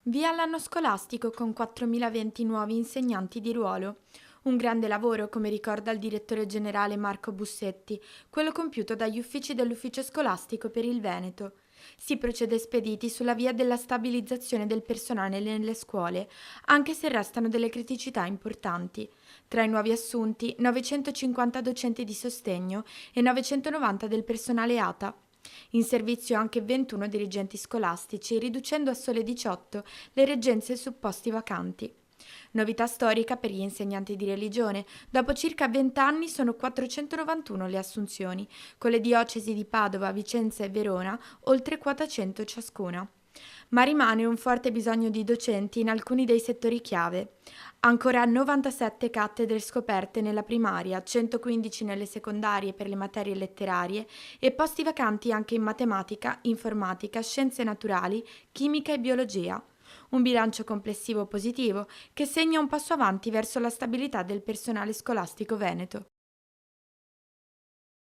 Via l'anno scolastico con 4.020 nuovi insegnanti di ruolo. Un grande lavoro, come ricorda il direttore generale Marco Bussetti, quello compiuto dagli uffici dell'ufficio scolastico per il Veneto. Si procede spediti sulla via della stabilizzazione del personale nelle scuole, anche se restano delle criticità importanti. Tra i nuovi assunti, 950 docenti di sostegno e 990 del personale ATA. In servizio anche 21 dirigenti scolastici, riducendo a sole 18 le reggenze su posti vacanti. Novità storica per gli insegnanti di religione: dopo circa 20 anni sono 491 le assunzioni, con le diocesi di Padova, Vicenza e Verona, oltre quota 100 ciascuna. Ma rimane un forte bisogno di docenti in alcuni dei settori chiave. Ancora 97 cattedre scoperte nella primaria, 115 nelle secondarie per le materie letterarie e posti vacanti anche in matematica, informatica, scienze naturali, chimica e biologia. Un bilancio complessivo positivo che segna un passo avanti verso la stabilità del personale scolastico veneto.